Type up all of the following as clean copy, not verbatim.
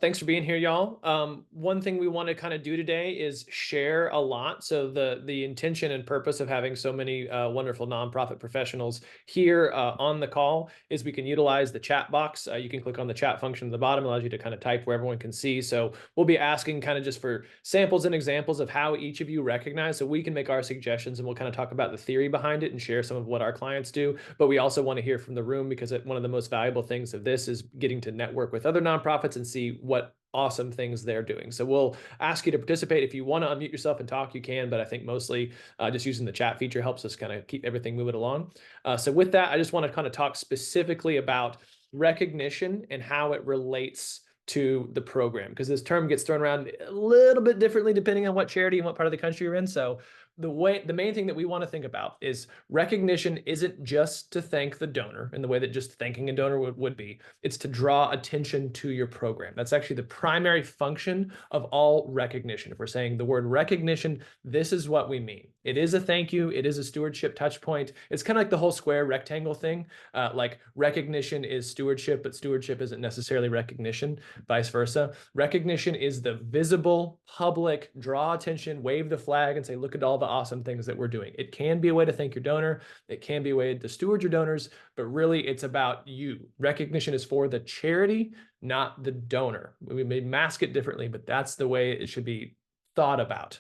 Thanks for being here, y'all. One thing we want to kind of do today is share a lot. So the intention and purpose of having so many wonderful nonprofit professionals here on the call is we can utilize the chat box. You can click on the chat function at the bottom, allows you to kind of type where everyone can see. So we'll be asking kind of just for samples and examples of how each of you recognize, so we can make our suggestions, and we'll kind of talk about the theory behind it and share some of what our clients do. But we also want to hear from the room, because one of the most valuable things of this is getting to network with other nonprofits and see what awesome things they're doing. So we'll ask you to participate. If you want to unmute yourself and talk, you can, but I think mostly just using the chat feature helps us kind of keep everything moving along. So with that, I just want to kind of talk specifically about recognition and how it relates to the program, because this term gets thrown around a little bit differently depending on what charity and what part of the country you're in. So the main thing that we want to think about is recognition isn't just to thank the donor in the way that just thanking a donor would be. It's to draw attention to your program. That's actually the primary function of all recognition. If we're saying the word recognition, this is what we mean. It is a thank you. It is a stewardship touch point. It's kind of like the whole square rectangle thing. Like recognition is stewardship, but stewardship isn't necessarily recognition, vice versa. Recognition is the visible, public, draw attention, wave the flag, and say, look at all the awesome things that we're doing. It can be a way to thank your donor. It can be a way to steward your donors, but really it's about you. Recognition is for the charity, not the donor. We may mask it differently, but that's the way it should be thought about.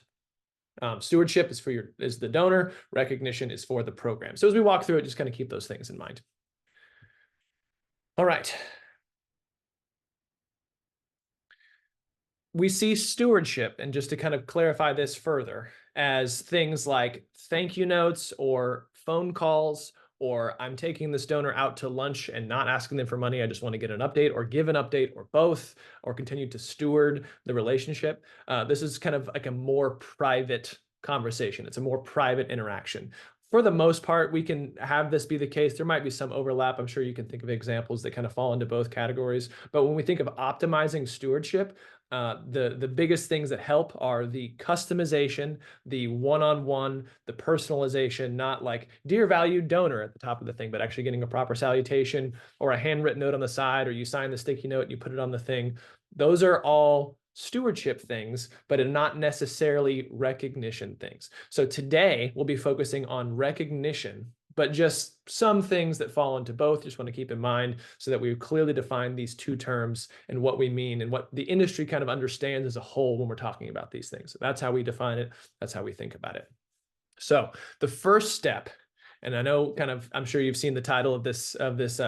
Stewardship is the donor. Recognition is for the program. So as we walk through it, just kind of keep those things in mind. All right. We see stewardship, and just to kind of clarify this further, as things like thank you notes or phone calls, or I'm taking this donor out to lunch and not asking them for money. I just want to get an update or give an update, or both, or continue to steward the relationship. This is kind of like a more private conversation. It's a more private interaction. For the most part, we can have this be the case. There might be some overlap. I'm sure you can think of examples that kind of fall into both categories. But when we think of optimizing stewardship, the biggest things that help are the customization, the one-on-one, the personalization, not like dear valued donor at the top of the thing, but actually getting a proper salutation or a handwritten note on the side, or you sign the sticky note and you put it on the thing. Those are all stewardship things, but are not necessarily recognition things. So today we'll be focusing on recognition, but just some things that fall into both. Just want to keep in mind so that we clearly define these two terms and what we mean and what the industry kind of understands as a whole when we're talking about these things. So that's how we define it. That's how we think about it. So the first step, and I know I'm sure you've seen the title of this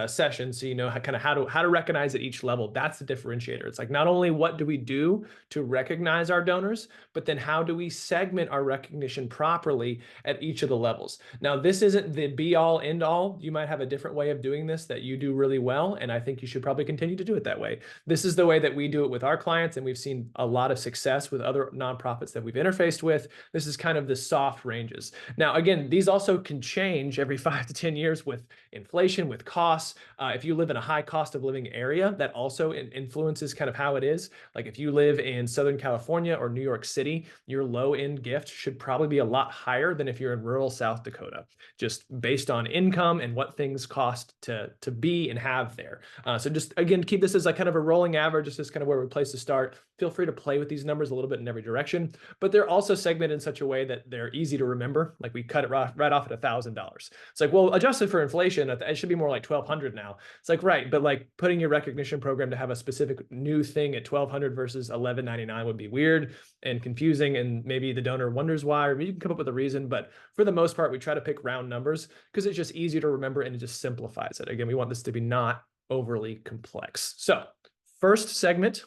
session, so you know how to recognize at each level. That's the differentiator. It's like, not only what do we do to recognize our donors, but then how do we segment our recognition properly at each of the levels. Now, this isn't the be all end all. You might have a different way of doing this that you do really well, and I think you should probably continue to do it that way. This is the way that we do it with our clients, and we've seen a lot of success with other nonprofits that we've interfaced with. This is kind of the soft ranges. Now, again, these also can change every 5 to 10 years with inflation, with costs. If you live in a high cost of living area, that also influences kind of how it is. Like if you live in Southern California or New York City, your low end gift should probably be a lot higher than if you're in rural South Dakota, just based on income and what things cost to be and have there. So just, again, keep this as like kind of a rolling average. This is kind of where we place to start. Feel free to play with these numbers a little bit in every direction, but they're also segmented in such a way that they're easy to remember. Like we cut it right off at $1,000. It's like, well, adjusted for inflation, it should be more like 1,200 now. It's like, right, but like putting your recognition program to have a specific new thing at 1,200 versus 1199 would be weird and confusing, and maybe the donor wonders why, or maybe you can come up with a reason. But for the most part, we try to pick round numbers because it's just easier to remember and it just simplifies it. Again, we want this to be not overly complex. So first segment,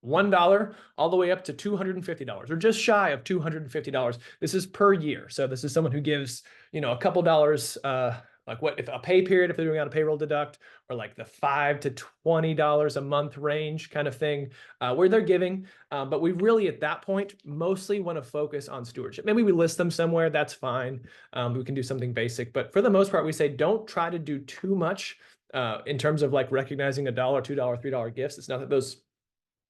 $1 all the way up to $250, or just shy of $250. This is per year. So this is someone who gives, a couple dollars, like what if a pay period, if they're doing on a payroll deduct, or like the $5 to $20 a month range kind of thing, where they're giving. But we really, at that point, mostly want to focus on stewardship. Maybe we list them somewhere, that's fine. We can do something basic, but for the most part, we say, don't try to do too much in terms of like recognizing $1, $2, $3 gifts. It's not that those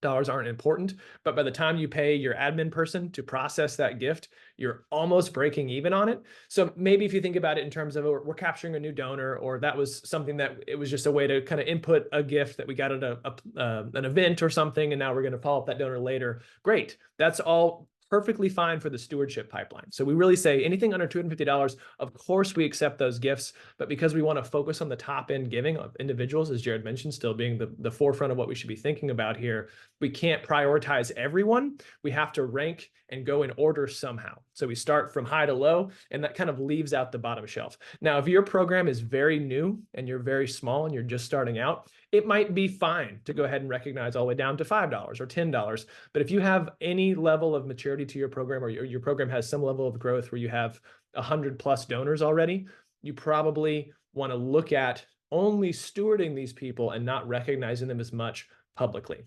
dollars aren't important, but by the time you pay your admin person to process that gift, you're almost breaking even on it. So maybe if you think about it in terms of we're capturing a new donor, or that was something that it was just a way to kind of input a gift that we got at an event or something, and now we're going to follow up that donor later. Great. That's all perfectly fine for the stewardship pipeline. So we really say anything under $250, of course we accept those gifts, but because we want to focus on the top end giving of individuals, as Jared mentioned, still being the forefront of what we should be thinking about here, we can't prioritize everyone. We have to rank and go in order somehow. So we start from high to low, and that kind of leaves out the bottom shelf. Now, if your program is very new and you're very small and you're just starting out, it might be fine to go ahead and recognize all the way down to $5 or $10. But if you have any level of maturity to your program, or your program has some level of growth where you have 100+ donors already, you probably want to look at only stewarding these people and not recognizing them as much publicly.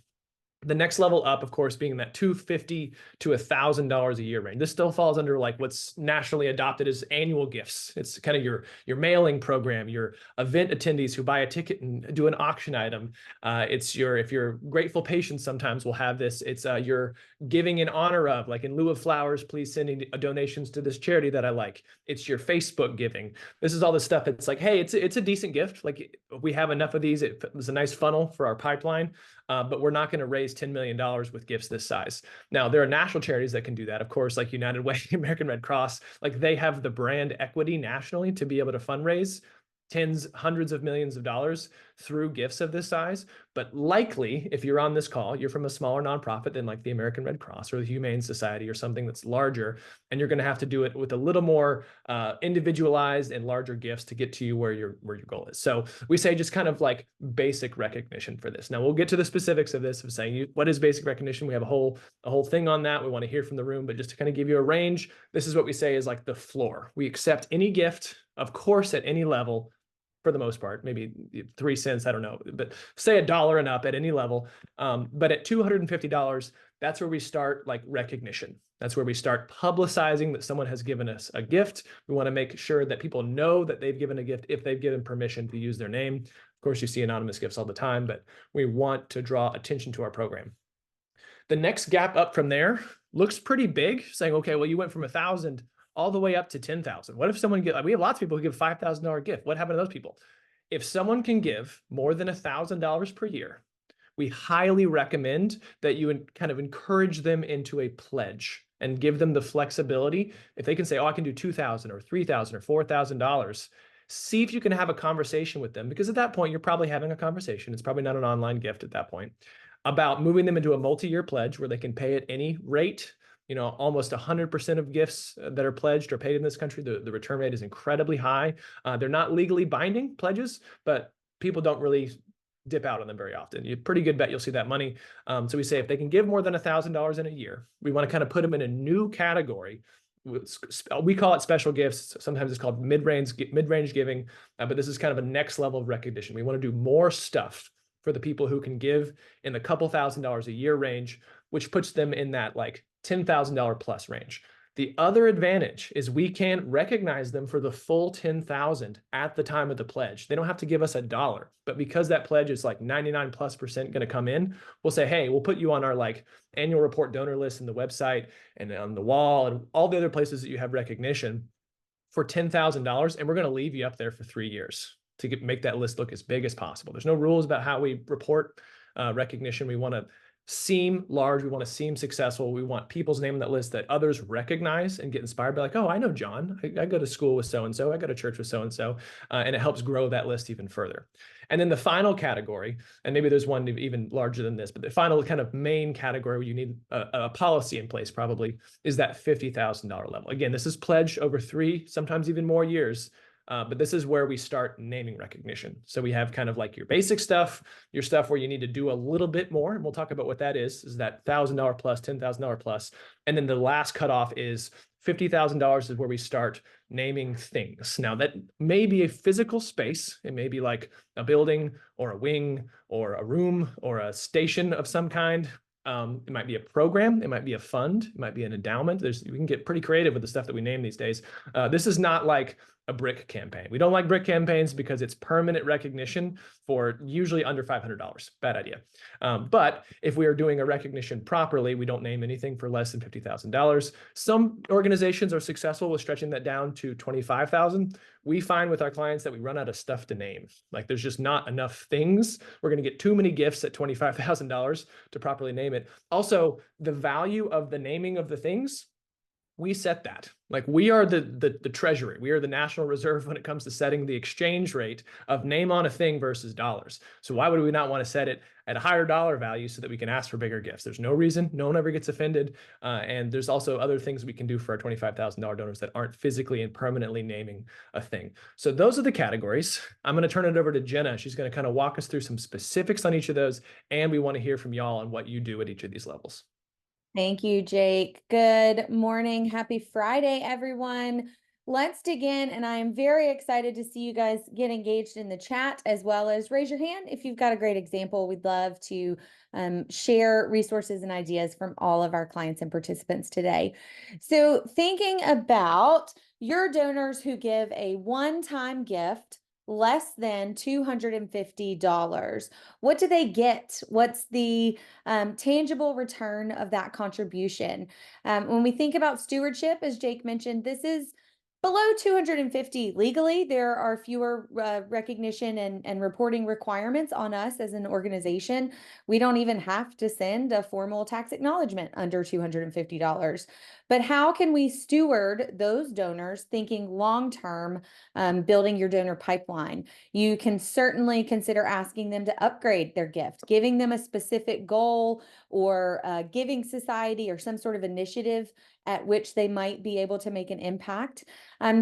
The next level up, of course, being that $250 to $1,000 a year range. This still falls under like what's nationally adopted as annual gifts. It's kind of your mailing program, your event attendees who buy a ticket and do an auction item. It's if you're grateful patients sometimes will have this. It's your giving in honor of, like in lieu of flowers, please send donations to this charity that I like. It's your Facebook giving. This is all the stuff that's like, hey, it's a decent gift. Like we have enough of these. It was a nice funnel for our pipeline. But we're not going to raise $10 million with gifts this size. Now, there are national charities that can do that. Of course, like United Way, American Red Cross, like they have the brand equity nationally to be able to fundraise tens, hundreds of millions of dollars through gifts of this size. But likely, if you're on this call, you're from a smaller nonprofit than like the American Red Cross or the Humane Society or something that's larger, and you're going to have to do it with a little more individualized and larger gifts to get to you where your goal is. So we say just kind of like basic recognition for this. Now we'll get to the specifics of this, of saying what is basic recognition. We have a whole thing on that. We want to hear from the room, but just to kind of give you a range, this is what we say is like the floor. We accept any gift, of course, at any level. For the most part, maybe 3 cents, I don't know, but say $1 and up at any level. But at $250, that's where we start like recognition. That's where we start publicizing that someone has given us a gift. We want to make sure that people know that they've given a gift if they've given permission to use their name. Of course, you see anonymous gifts all the time, but we want to draw attention to our program. The next gap up from there looks pretty big, saying, okay, well, you went from 1,000 all the way up to 10,000. What if someone we have lots of people who give $5,000 gift. What happened to those people? If someone can give more than $1,000 per year, we highly recommend that you kind of encourage them into a pledge and give them the flexibility. If they can say, oh, I can do $2,000 or $3,000 or $4,000, see if you can have a conversation with them, because at that point, you're probably having a conversation. It's probably not an online gift at that point, about moving them into a multi-year pledge where they can pay at any rate. You know, almost 100% of gifts that are pledged or paid in this country, the return rate is incredibly high. They're not legally binding pledges, but people don't really dip out on them very often. You're pretty good bet you'll see that money. So we say if they can give more than $1,000 in a year, we want to kind of put them in a new category. We call it special gifts. Sometimes it's called mid-range giving, but this is kind of a next level of recognition. We want to do more stuff for the people who can give in the couple $1,000s a year range, which puts them in that like $10,000 plus range. The other advantage is we can recognize them for the full 10,000 at the time of the pledge. They don't have to give us $1, but because that pledge is like 99+% going to come in, we'll say, hey, we'll put you on our like annual report donor list in the website and on the wall and all the other places that you have recognition for $10,000, and we're going to leave you up there for 3 years to make that list look as big as possible. There's no rules about how we report recognition. We want to seem large. We want to seem successful. We want people's name on that list that others recognize and get inspired by, like, oh, I know John. I go to school with so-and-so. I go to church with so-and-so. And it helps grow that list even further. And then the final category, and maybe there's one even larger than this, but the final kind of main category where you need a policy in place probably is that $50,000 level. Again, this is pledged over 3, sometimes even more years. But this is where we start naming recognition. So we have kind of like your basic stuff, your stuff where you need to do a little bit more. And we'll talk about what that is that $1,000 plus, $10,000 plus. And then the last cutoff is $50,000 is where we start naming things. Now that may be a physical space. It may be like a building or a wing or a room or a station of some kind. It might be a program. It might be a fund. It might be an endowment. We can get pretty creative with the stuff that we name these days. This is not like a brick campaign. We don't like brick campaigns because it's permanent recognition for usually under $500. Bad idea. But if we are doing a recognition properly, we don't name anything for less than $50,000. Some organizations are successful with stretching that down to $25,000. We find with our clients that we run out of stuff to name. Like there's just not enough things. We're going to get too many gifts at $25,000 to properly name it. Also, the value of the naming of the things, we set that. Like we are the treasury. We are the National Reserve when it comes to setting the exchange rate of name on a thing versus dollars. So why would we not want to set it at a higher dollar value so that we can ask for bigger gifts? There's no reason. No one ever gets offended. And there's also other things we can do for our $25,000 donors that aren't physically and permanently naming a thing. So those are the categories. I'm going to turn it over to Jenna. She's going to kind of walk us through some specifics on each of those. And we want to hear from y'all on what you do at each of these levels. Thank you, Jake. Good morning. Happy Friday, everyone. Let's dig in, and I am very excited to see you guys get engaged in the chat, as well as raise your hand if you've got a great example. We'd love to share resources and ideas from all of our clients and participants today. So thinking about your donors who give a one-time gift less than $250. What do they get? What's the tangible return of that contribution? When we think about stewardship, as Jake mentioned, this is below 250 legally. There are fewer recognition and reporting requirements on us as an organization. We don't even have to send a formal tax acknowledgement under $250. But how can we steward those donors thinking long-term, building your donor pipeline? You can certainly consider asking them to upgrade their gift, giving them a specific goal or giving society or some sort of initiative at which they might be able to make an impact.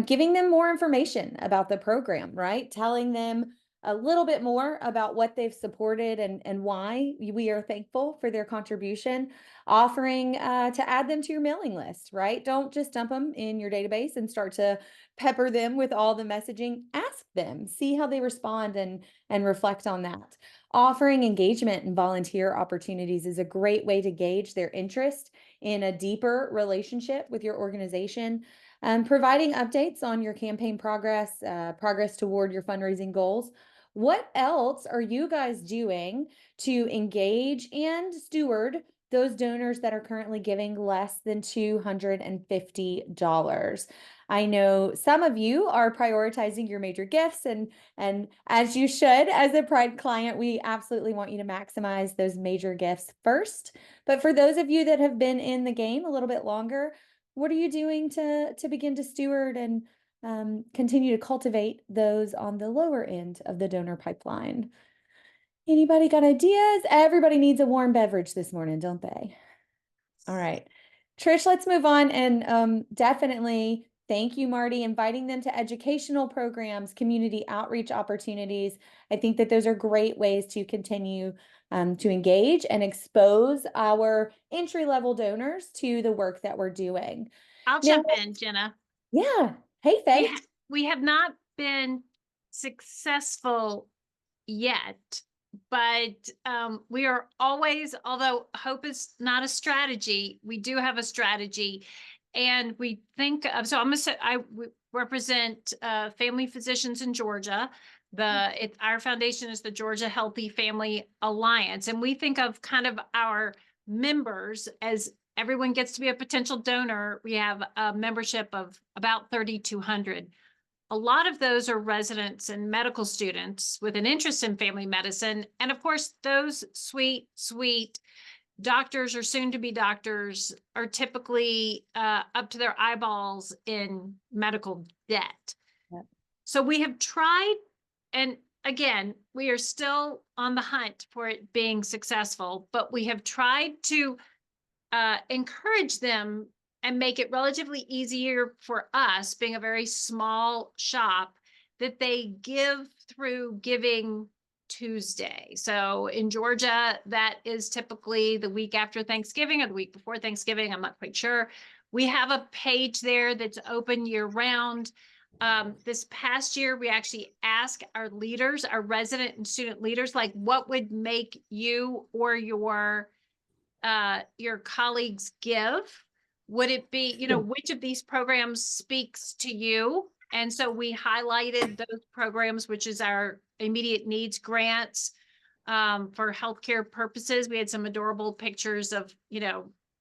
Giving them more information about the program, right? Telling them a little bit more about what they've supported and why we are thankful for their contribution. Offering to add them to your mailing list, right? Don't just dump them in your database and start to pepper them with all the messaging. Ask them, see how they respond and reflect on that. Offering engagement and volunteer opportunities is a great way to gauge their interest in a deeper relationship with your organization. Providing updates on your campaign progress, progress toward your fundraising goals. What else are you guys doing to engage and steward those donors that are currently giving less than $250? I know some of you are prioritizing your major gifts, and as you should, as a Pride client, we absolutely want you to maximize those major gifts first. But for those of you that have been in the game a little bit longer, what are you doing to begin to steward and continue to cultivate those on the lower end of the donor pipeline? Anybody got ideas? Everybody needs a warm beverage this morning, don't they? All right. Trish, let's move on. And definitely thank you, Marty, inviting them to educational programs, community outreach opportunities. I think that those are great ways to continue to engage and expose our entry-level donors to the work that we're doing. I'll jump in, Jenna. Yeah. Hey, Faith. We have not been successful yet, but we are always, although hope is not a strategy, we do have a strategy. And we think of, so I represent family physicians in Georgia. Our foundation is the Georgia Healthy Family Alliance. And we think of kind of our members as everyone gets to be a potential donor. We have a membership of about 3,200. A lot of those are residents and medical students with an interest in family medicine. And of course, those sweet, sweet doctors or soon to be doctors are typically up to their eyeballs in medical debt. Yep. So we have tried, and again, we are still on the hunt for it being successful, but we have tried to encourage them and make it relatively easier for us, being a very small shop, that they give through Giving Tuesday. So in Georgia, that is typically the week after Thanksgiving or the week before Thanksgiving. I'm not quite sure. We have a page there that's open year round. This past year, we actually asked our leaders, our resident and student leaders, like, what would make you or your colleagues give? Would it be, which of these programs speaks to you? And so we highlighted those programs, which is our immediate needs grants for healthcare purposes. We had some adorable pictures of,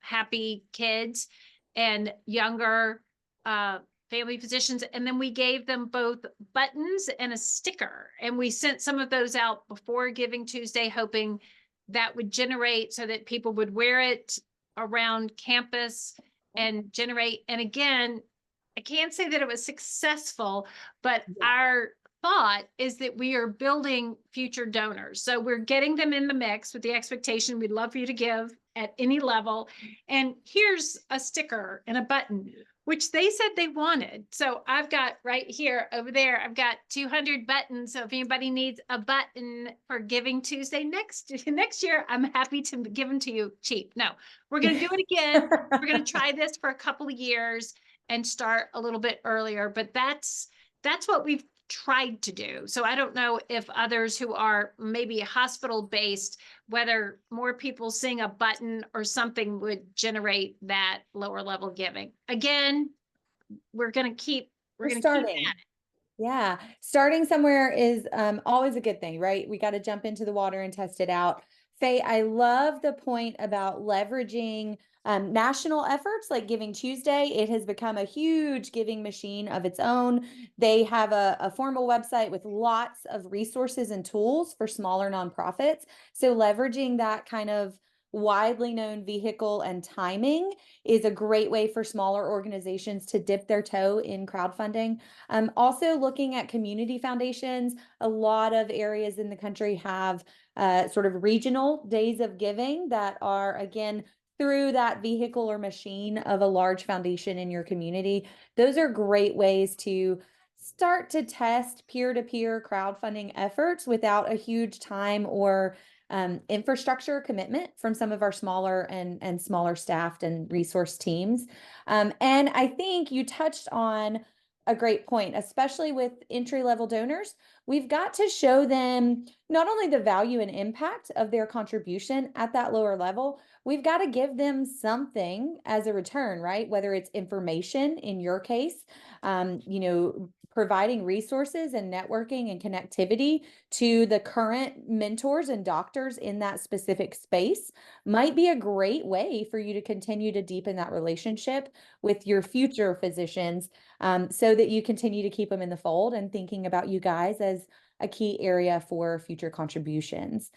happy kids and younger family physicians. And then we gave them both buttons and a sticker. And we sent some of those out before Giving Tuesday, hoping that would generate so that people would wear it around campus and generate. And again, I can't say that it was successful, but our thought is that we are building future donors. So we're getting them in the mix with the expectation we'd love for you to give at any level. And here's a sticker and a button, which they said they wanted. So I've got right here over there, I've got 200 buttons. So if anybody needs a button for Giving Tuesday next year, I'm happy to give them to you cheap. No, we're going to do it again. We're going to try this for a couple of years and start a little bit earlier, but that's what we've tried to do. So I don't know if others who are maybe hospital based, whether more people seeing a button or something would generate that lower level giving. Again, we're going to keep starting. Yeah. Starting somewhere is always a good thing, right? We got to jump into the water and test it out. Faye, I love the point about leveraging national efforts like Giving Tuesday. It has become a huge giving machine of its own. They have a formal website with lots of resources and tools for smaller nonprofits. So leveraging that kind of widely known vehicle and timing is a great way for smaller organizations to dip their toe in crowdfunding. Also looking at community foundations. A lot of areas in the country have sort of regional days of giving that are, again, through that vehicle or machine of a large foundation in your community. Those are great ways to start to test peer-to-peer crowdfunding efforts without a huge time or infrastructure commitment from some of our smaller and smaller staffed and resource teams. And I think you touched on a great point, especially with entry-level donors. We've got to show them not only the value and impact of their contribution at that lower level, we've got to give them something as a return, right? Whether it's information in your case, providing resources and networking and connectivity to the current mentors and doctors in that specific space might be a great way for you to continue to deepen that relationship with your future physicians, so that you continue to keep them in the fold and thinking about you guys as a key area for future contributions.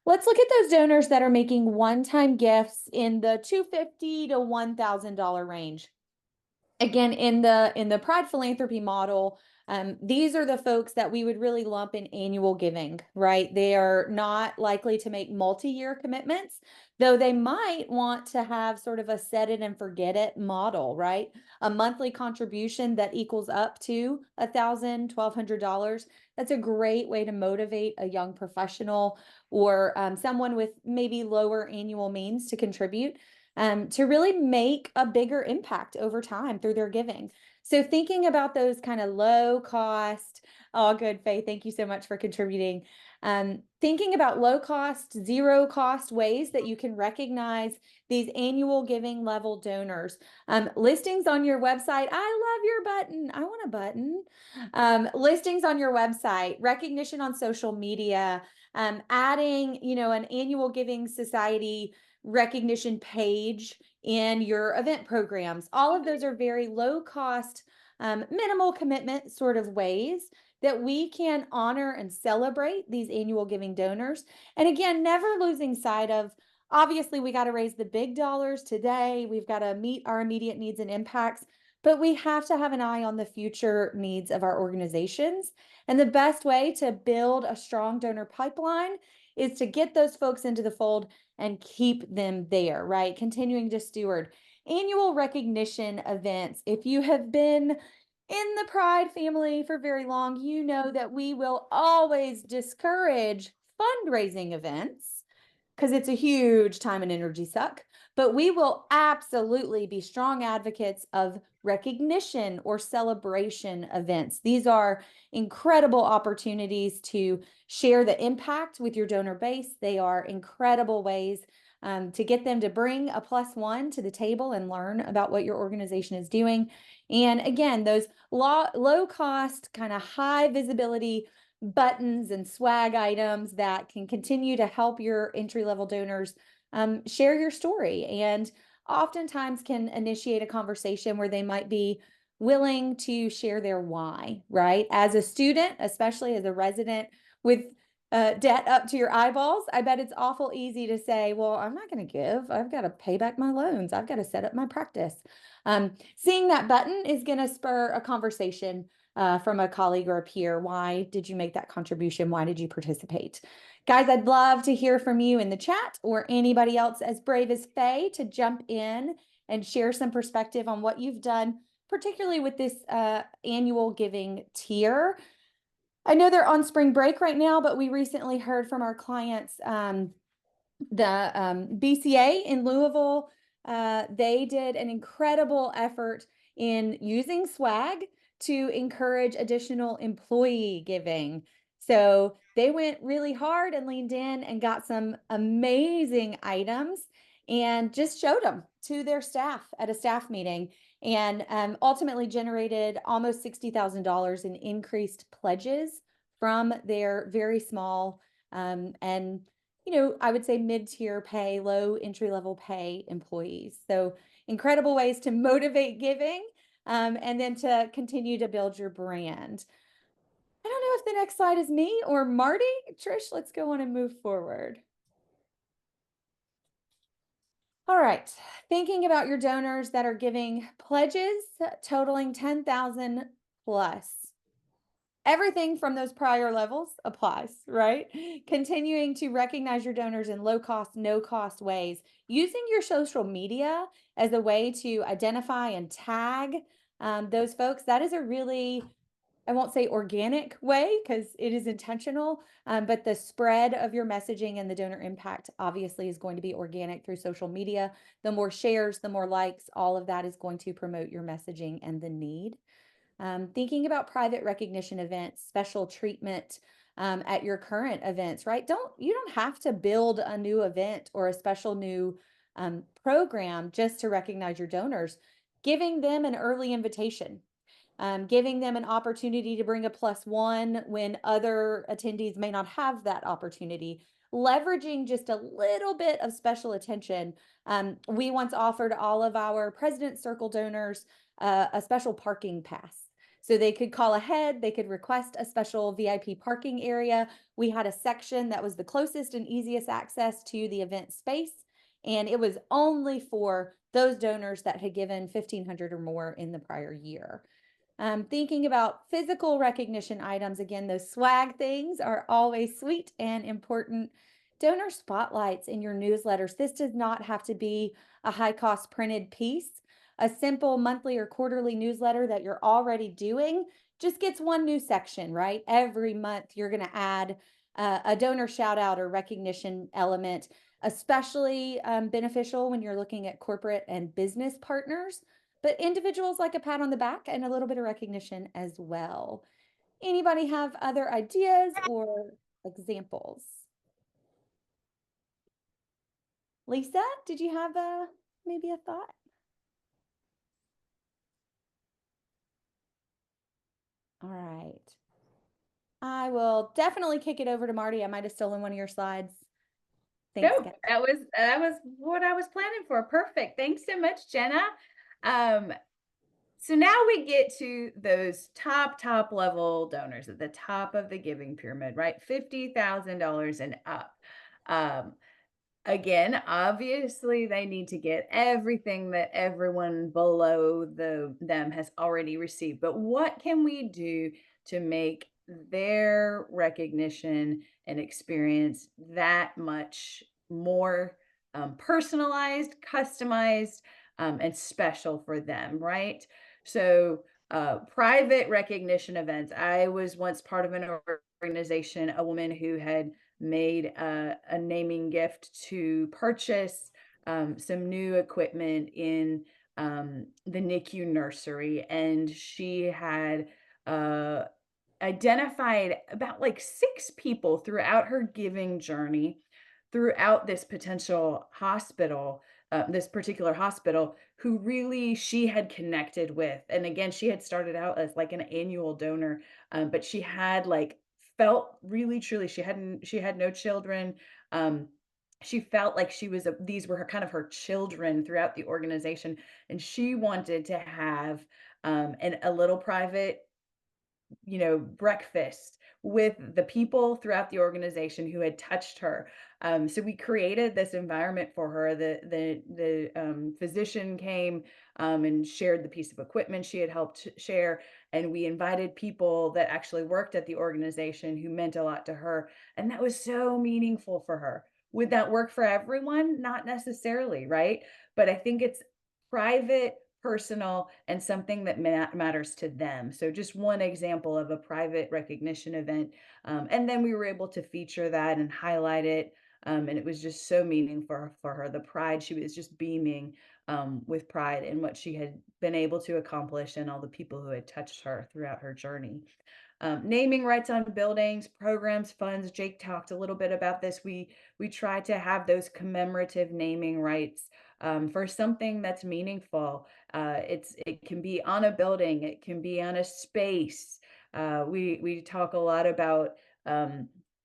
Let's look at those donors that are making one-time gifts in the $250 to $1,000 range. Again, in the Pride Philanthropy model, these are the folks that we would really lump in annual giving, right? They are not likely to make multi-year commitments, though they might want to have sort of a set it and forget it model, right? A monthly contribution that equals up to $1,000, $1,200. That's a great way to motivate a young professional or someone with maybe lower annual means to contribute, to really make a bigger impact over time through their giving. So thinking about those kind of low cost, oh, good, Faye, thank you so much for contributing. Thinking about low cost, zero cost ways that you can recognize these annual giving level donors. Listings on your website. I love your button. I want a button. Listings on your website, recognition on social media, adding, an annual giving society recognition page in your event programs. All of those are very low cost, minimal commitment sort of ways that we can honor and celebrate these annual giving donors. And again, never losing sight of, obviously, we got to raise the big dollars today. We've got to meet our immediate needs and impacts, but we have to have an eye on the future needs of our organizations. And the best way to build a strong donor pipeline is to get those folks into the fold and keep them there, right? Continuing to steward. Annual recognition events. If you have been in the Pride family for very long, you know that we will always discourage fundraising events because it's a huge time and energy suck. But we will absolutely be strong advocates of recognition or celebration events. These are incredible opportunities to share the impact with your donor base. They are incredible ways to get them to bring a +1 to the table and learn about what your organization is doing. And again, those low cost, kind of high visibility buttons and swag items that can continue to help your entry level donors share your story, and oftentimes can initiate a conversation where they might be willing to share their why, right? As a student, especially as a resident with debt up to your eyeballs, I bet it's awful easy to say, well, I'm not going to give. I've got to pay back my loans. I've got to set up my practice. Seeing that button is going to spur a conversation from a colleague or a peer. Why did you make that contribution? Why did you participate? Guys, I'd love to hear from you in the chat, or anybody else as brave as Faye to jump in and share some perspective on what you've done, particularly with this annual giving tier. I know they're on spring break right now, but we recently heard from our clients, the BCA in Louisville. They did an incredible effort in using swag to encourage additional employee giving. So they went really hard and leaned in and got some amazing items and just showed them to their staff at a staff meeting, and ultimately generated almost $60,000 in increased pledges from their very small and I would say mid-tier pay, low entry-level pay employees. So incredible ways to motivate giving and then to continue to build your brand. I don't know if the next slide is me or Marty. Trish, let's go on and move forward. All right, thinking about your donors that are giving pledges totaling 10,000 plus. Everything from those prior levels applies, right? Continuing to recognize your donors in low cost, no cost ways, using your social media as a way to identify and tag those folks. That is a really, I won't say organic way because it is intentional, but the spread of your messaging and the donor impact obviously is going to be organic through social media. The more shares, the more likes, all of that is going to promote your messaging and the need. Thinking about private recognition events, special treatment at your current events, right? You don't have to build a new event or a special new program just to recognize your donors. Giving them an early invitation, giving them an opportunity to bring a +1 when other attendees may not have that opportunity, leveraging just a little bit of special attention. We once offered all of our President's Circle donors a special parking pass. So they could call ahead, they could request a special VIP parking area. We had a section that was the closest and easiest access to the event space, and it was only for those donors that had given $1,500 or more in the prior year. Thinking about physical recognition items, again, those swag things are always sweet and important. Donor spotlights in your newsletters. This does not have to be a high cost printed piece. A simple monthly or quarterly newsletter that you're already doing just gets one new section, right? Every month you're going to add a donor shout out or recognition element, especially beneficial when you're looking at corporate and business partners, but individuals like a pat on the back and a little bit of recognition as well. Anybody have other ideas or examples? Lisa, did you have maybe a thought? All right. I will definitely kick it over to Marty. I might have stolen one of your slides. Thanks, No, guys. that was what I was planning for. Perfect. Thanks so much, Jenna. So now we get to those top level donors at the top of the giving pyramid, right? $50,000 and up. Again, obviously they need to get everything that everyone below them has already received. But what can we do to make their recognition and experience that much more personalized, customized, and special for them, right? So private recognition events. I was once part of an organization, a woman who had made a naming gift to purchase some new equipment in the NICU nursery. And she had identified about like 6 people throughout her giving journey throughout this potential hospital, this particular hospital, who really she had connected with. And again, she had started out as like an annual donor, but she had like felt really truly she had no children. Um, she felt like these were her kind of her children throughout the organization, and she wanted to have a little private, breakfast with the people throughout the organization who had touched her. So we created this environment for her. The physician came and shared the piece of equipment she had helped share, and we invited people that actually worked at the organization who meant a lot to her, and that was so meaningful for her. Would that work for everyone? Not necessarily, right? But I think it's private, personal, and something that matters to them. So just one example of a private recognition event. And then we were able to feature that and highlight it. And it was just so meaningful for her. The pride, she was just beaming with pride in what she had been able to accomplish and all the people who had touched her throughout her journey. Naming rights on buildings, programs, funds. Jake talked a little bit about this. We try to have those commemorative naming rights for something that's meaningful. It can be on a building, it can be on a space. We talk a lot about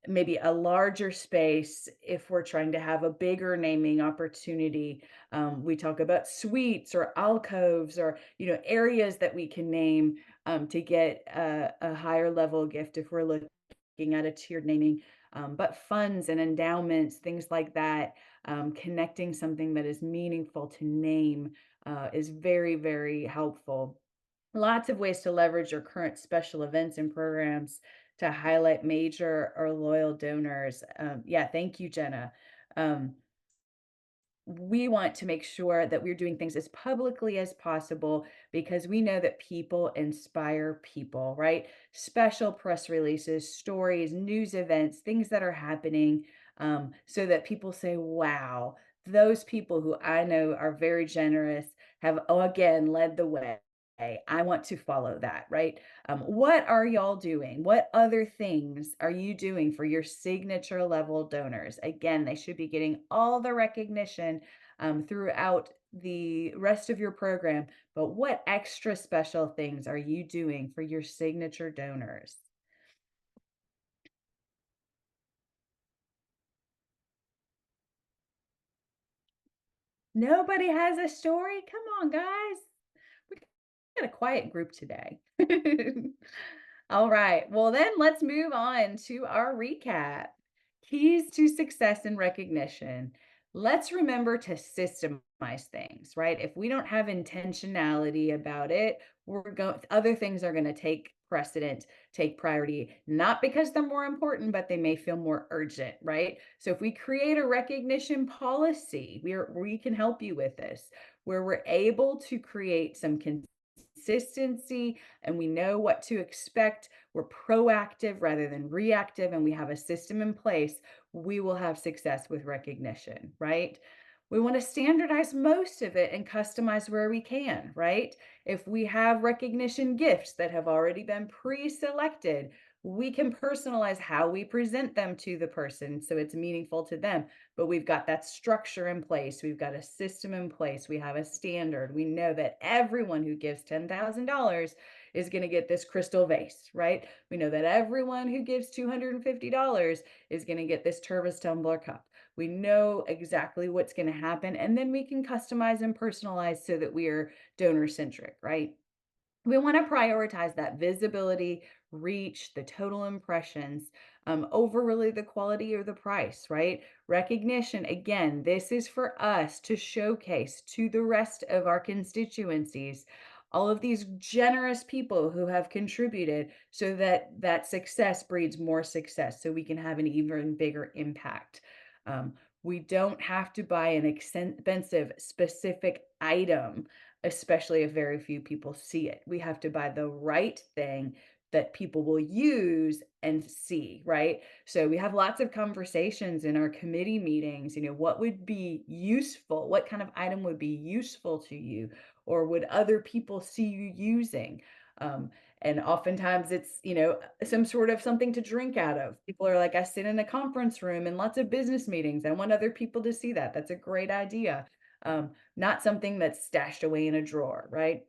maybe a larger space if we're trying to have a bigger naming opportunity. We talk about suites or alcoves or areas that we can name to get a higher level gift if we're looking at a tiered naming. But funds and endowments, things like that, connecting something that is meaningful to name is very, very helpful. Lots of ways to leverage your current special events and programs to highlight major or loyal donors. Yeah, thank you, Jenna. Um, we want to make sure that we're doing things as publicly as possible because we know that people inspire people, right? Special press releases, stories, news events, things that are happening, so that people say, wow, those people who I know are very generous have, oh, again, led the way. I want to follow that, right? What are y'all doing? What other things are you doing for your signature level donors? Again, they should be getting all the recognition throughout the rest of your program, but what extra special things are you doing for your signature donors? Nobody has a story? Come on, guys. We got a quiet group today. All right. Well, then let's move on to our recap. Keys to success and recognition. Let's remember to systemize things, right? If we don't have intentionality about it, other things are going to take precedent, take priority, not because they're more important, but they may feel more urgent, right? So if we create a recognition policy, we can help you with this, where we're able to create some consistency and we know what to expect. We're proactive rather than reactive, and we have a system in place. We will have success with recognition, right? We want to standardize most of it and customize where we can, right? If we have recognition gifts that have already been pre-selected, we can personalize how we present them to the person so it's meaningful to them. But we've got that structure in place. We've got a system in place. We have a standard. We know that everyone who gives $10,000 is going to get this crystal vase, right? We know that everyone who gives $250 is going to get this Tervis tumbler cup. We know exactly what's going to happen, and then we can customize and personalize so that we are donor centric, right? We want to prioritize that visibility, reach, the total impressions over really the quality or the price, right? Recognition, again, this is for us to showcase to the rest of our constituencies all of these generous people who have contributed so that that success breeds more success so we can have an even bigger impact. We don't have to buy an expensive specific item, especially if very few people see it. We have to buy the right thing that people will use and see, right? So we have lots of conversations in our committee meetings, what would be useful? What kind of item would be useful to you or would other people see you using? And oftentimes it's, some sort of something to drink out of. People are like, I sit in a conference room and lots of business meetings. I want other people to see that. That's a great idea. Not something that's stashed away in a drawer, right?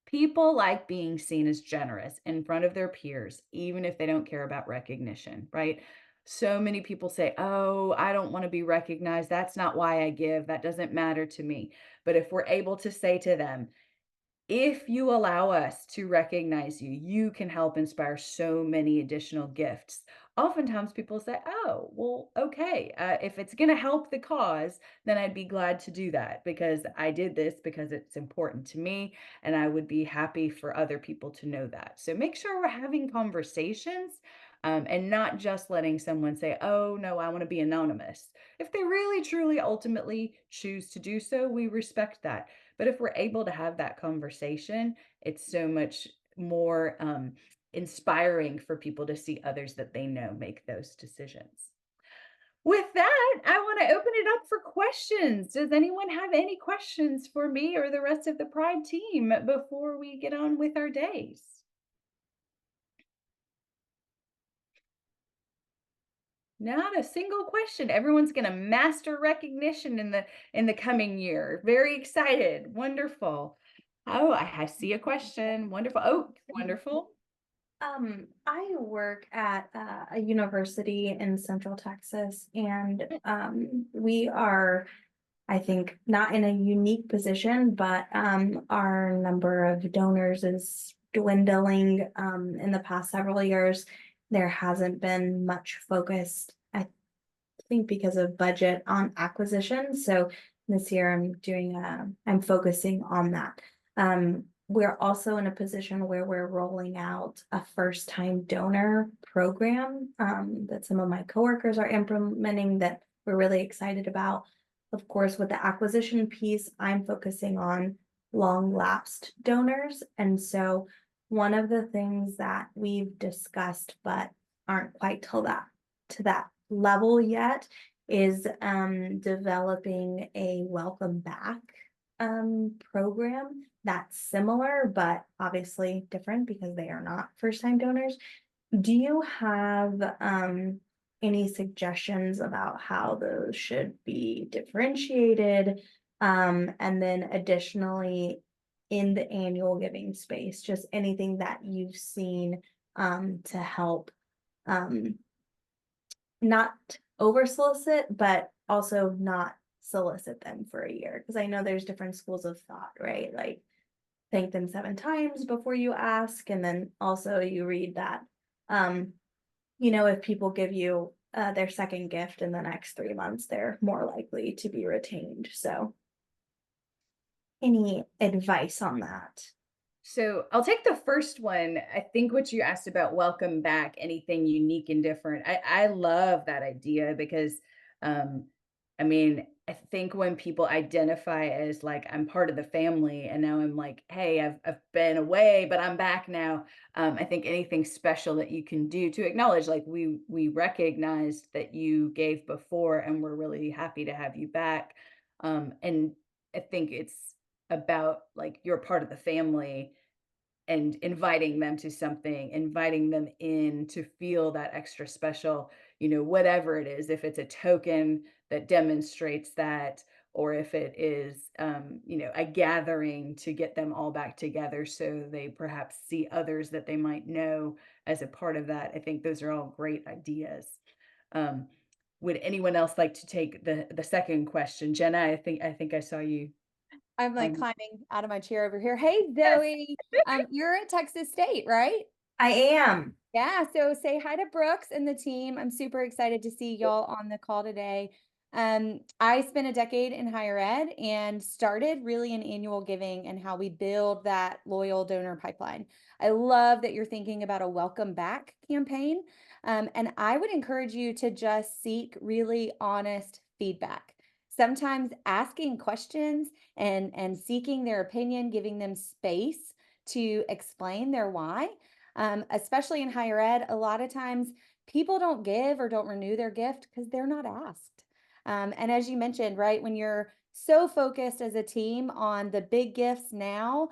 People like being seen as generous in front of their peers, even if they don't care about recognition, right? So many people say, oh, I don't want to be recognized. That's not why I give. That doesn't matter to me. But if we're able to say to them, if you allow us to recognize you, you can help inspire so many additional gifts. Oftentimes people say, oh, well, okay, if it's going to help the cause, then I'd be glad to do that because I did this because it's important to me and I would be happy for other people to know that. So make sure we're having conversations and not just letting someone say, oh, no, I want to be anonymous. If they really, truly, ultimately choose to do so, we respect that. But if we're able to have that conversation, it's so much more inspiring for people to see others that they know make those decisions. With that, I want to open it up for questions. Does anyone have any questions for me or the rest of the Pride team before we get on with our days? Not a single question. Everyone's going to master recognition in the coming year. Very excited. Wonderful. Oh, I see a question. Wonderful. Oh, wonderful. I work at a university in Central Texas, and we are, I think, not in a unique position, but our number of donors is dwindling. In the past several years, there hasn't been much focus, I think, because of budget on acquisition. So this year I'm focusing on that. We're also in a position where we're rolling out a first-time donor program that some of my coworkers are implementing that we're really excited about. Of course, with the acquisition piece, I'm focusing on long lapsed donors. And so one of the things that we've discussed but aren't quite to that level yet is developing a welcome back program that's similar but obviously different because they are not first-time donors. Do you have any suggestions about how those should be differentiated? And then additionally, in the annual giving space, just anything that you've seen to help not over solicit, but also not solicit them for a year. Because I know there's different schools of thought, right? Like thank them 7 times before you ask. And then also you read that, if people give you their second gift in the next 3 months, they're more likely to be retained. So any advice on that? So I'll take the first one. I think what you asked about welcome back, anything unique and different. I love that idea because, I mean, I think when people identify as like, I'm part of the family and now I'm like, hey, I've been away, but I'm back now. I think anything special that you can do to acknowledge, like we recognized that you gave before and we're really happy to have you back. And I think it's about like you're part of the family and inviting them to something, inviting them in to feel that extra special, whatever it is, if it's a token that demonstrates that, or if it is, a gathering to get them all back together so they perhaps see others that they might know as a part of that. I think those are all great ideas. Would anyone else like to take the second question? Jenna, I think I saw you. I'm like Um, climbing out of my chair over here. Hey, yes. Zoe, you're at Texas State, right? I am. Yeah, so say hi to Brooks and the team. I'm super excited to see y'all on the call today. I spent a decade in higher ed and started really in annual giving and how we build that loyal donor pipeline. I love that you're thinking about a welcome back campaign. And I would encourage you to just seek really honest feedback. Sometimes asking questions and seeking their opinion, giving them space to explain their why. Especially in higher ed, a lot of times people don't give or don't renew their gift because they're not asked. And as you mentioned, right, when you're so focused as a team on the big gifts now,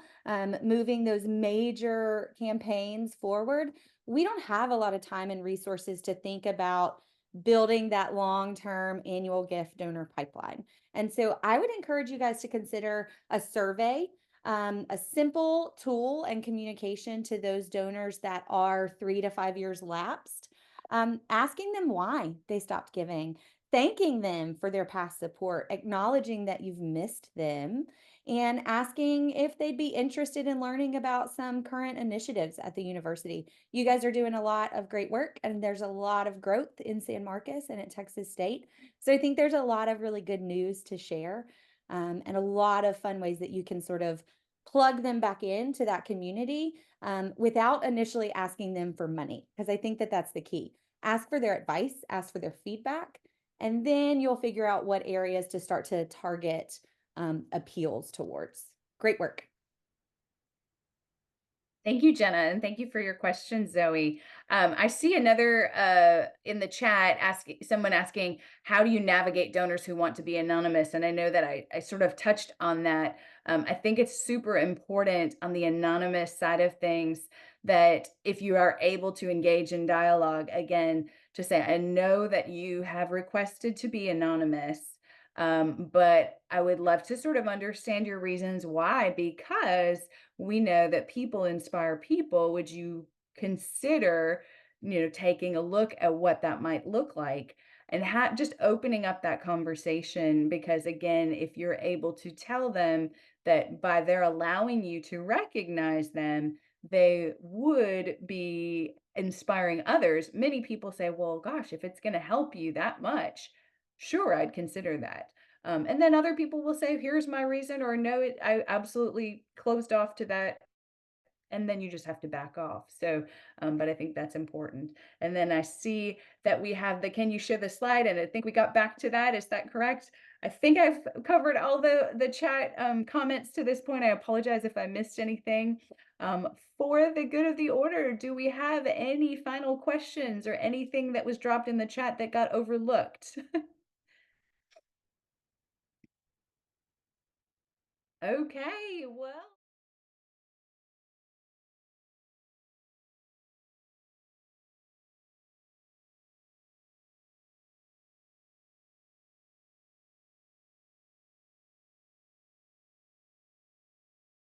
moving those major campaigns forward, we don't have a lot of time and resources to think about building that long-term annual gift donor pipeline. And so I would encourage you guys to consider a survey, a simple tool and communication to those donors that are 3 to 5 years lapsed, asking them why they stopped giving, thanking them for their past support, acknowledging that you've missed them, and asking if they'd be interested in learning about some current initiatives at the university. You guys are doing a lot of great work, and there's a lot of growth in San Marcos and at Texas State. So I think there's a lot of really good news to share, and a lot of fun ways that you can sort of plug them back into that community, without initially asking them for money, because I think that that's the key. Ask for their advice, ask for their feedback, and then you'll figure out what areas to start to target appeals towards. Great work. Thank you, Jenna, and thank you for your question, Zoe. I see another in the chat someone asking, how do you navigate donors who want to be anonymous? And I know that I sort of touched on that. I think it's super important on the anonymous side of things that if you are able to engage in dialogue, again, to say, I know that you have requested to be anonymous, but I would love to sort of understand your reasons why, because we know that people inspire people. Would you consider, taking a look at what that might look like and just opening up that conversation? Because again, if you're able to tell them that by their allowing you to recognize them, they would be inspiring others. Many people say, well, gosh, if it's going to help you that much, sure, I'd consider that. And then other people will say, here's my reason, or no, I absolutely closed off to that. And then you just have to back off. So, but I think that's important. And then I see that we have can you share the slide? And I think we got back to that. Is that correct? I think I've covered all the chat comments to this point. I apologize if I missed anything. For the good of the order, do we have any final questions or anything that was dropped in the chat that got overlooked? Okay, well.